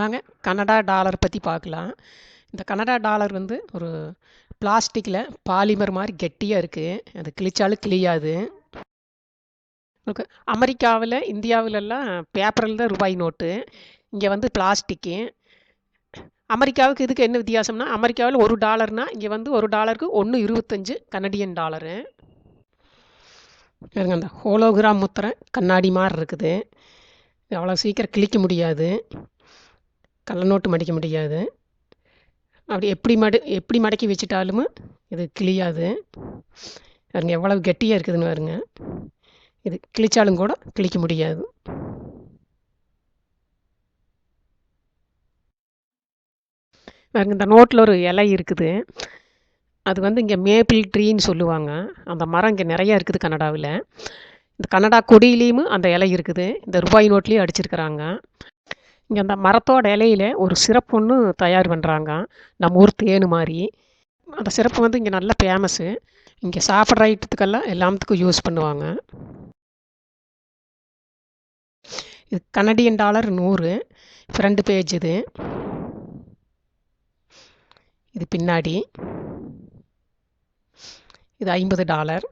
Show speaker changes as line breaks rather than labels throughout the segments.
வாங்க Canada dollar பற்றி பார்க்கலாம். இந்த கனடா டாலர் வந்து ஒரு பிளாஸ்டிக்கில் பாலிமர் மாதிரி கெட்டியாக இருக்குது. அது கிழிச்சாலும் கிழியாது. உங்களுக்கு அமெரிக்காவில் இந்தியாவிலெல்லாம் பேப்பரில் தான் ரூபாய் நோட்டு. இங்கே வந்து பிளாஸ்டிக்கு. அமெரிக்காவுக்கு இதுக்கு என்ன வித்தியாசம்னா, அமெரிக்காவில் ஒரு டாலர்னால் இங்கே வந்து ஒரு டாலருக்கு 1.25 கனடியன் டாலரு. பாருங்க, அந்த ஹோலோகிராம் முத்திரை கண்ணாடி மாதிரி இருக்குது. அவ்வளோ சீக்கிரம் கிழிக்க முடியாது, கள்ள நோட்டு மடிக்க முடியாது. அப்படி எப்படி மடக்கி வச்சுட்டாலும் இது கிழியாது. பாருங்க எவ்வளவு கெட்டியாக இருக்குதுன்னு பாருங்க. இது கிழிச்சாலும் கூட கிழிக்க முடியாது. பாருங்க, இந்த நோட்டில் ஒரு இலை இருக்குது. அது வந்து இங்கே மேப்பிள் ட்ரீன்னு சொல்லுவாங்க. அந்த மரம் இங்கே நிறையா இருக்குது கனடாவில். இந்த கனடா கொடியிலையும் அந்த இலை இருக்குது. இந்த ரூபாய் நோட்லேயும் அடிச்சிருக்கிறாங்க. இங்கே அந்த மரத்தோட இலையில ஒரு சிரப்பு ஒன்று தயார் பண்ணுறாங்க, நம்ம ஊர் தேனு மாதிரி. அந்த சிரப்பு வந்து இங்கே நல்ல ஃபேமஸ்ஸு. இங்கே சாப்பிட்ற ஐட்டத்துக்கெல்லாம் எல்லாத்துக்கும் யூஸ் பண்ணுவாங்க. இது கனடியன் டாலர் 100 ஃப்ரண்ட் பேஜ். இது பின்னாடி. இது $50.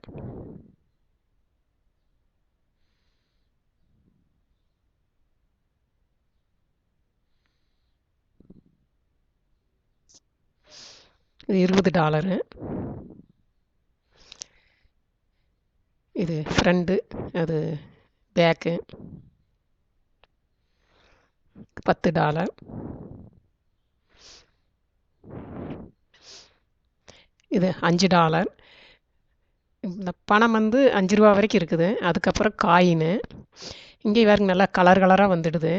இது $20. இது ஃப்ரண்ட்டு, அது பேக்கு. $10. இது $5. இந்த பணம் வந்து $5 வரைக்கும் இருக்குது. அதுக்கப்புறம் காயினு. இங்கே வேறு நல்லா கலர் கலராக வந்துடுது.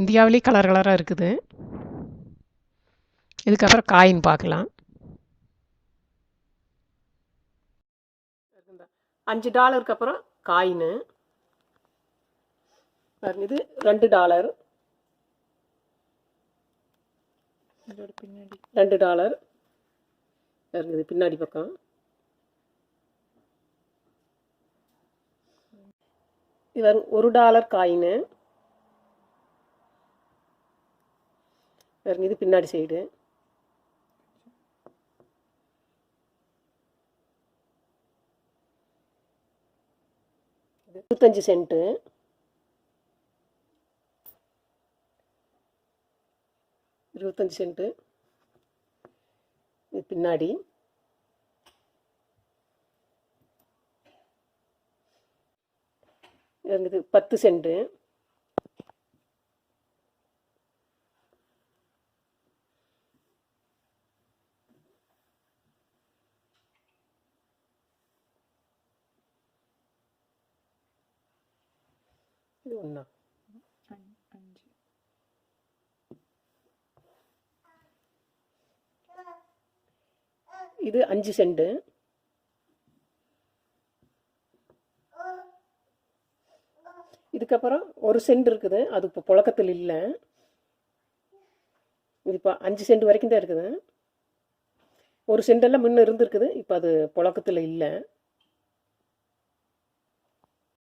இந்தியாவிலேயும் கலர் கலராக இருக்குது. இதுக்கப்புறம் காயின் பார்க்கலாம். $5 அப்புறம் காயினு. இது $2. $2 இருக்குது பின்னாடி பக்கம். இது $1 காயினு. இது பின்னாடி சைடு. இது 25 சென்ட்டு. இது பின்னாடி. இது 10 சென்ட்டு. இது ஒன்றா. இது 5 சென்ட்டு. இதுக்கப்புறம் 1 சென்ட் இருக்குது. அது இப்போ புழக்கத்தில் இல்லை. இது இப்போ 5 சென்ட் வரைக்கும் தான் இருக்குது. 1 சென்டெல்லாம் முன்ன இருந்துருக்குது, இப்போ அது புழக்கத்தில் இல்லை.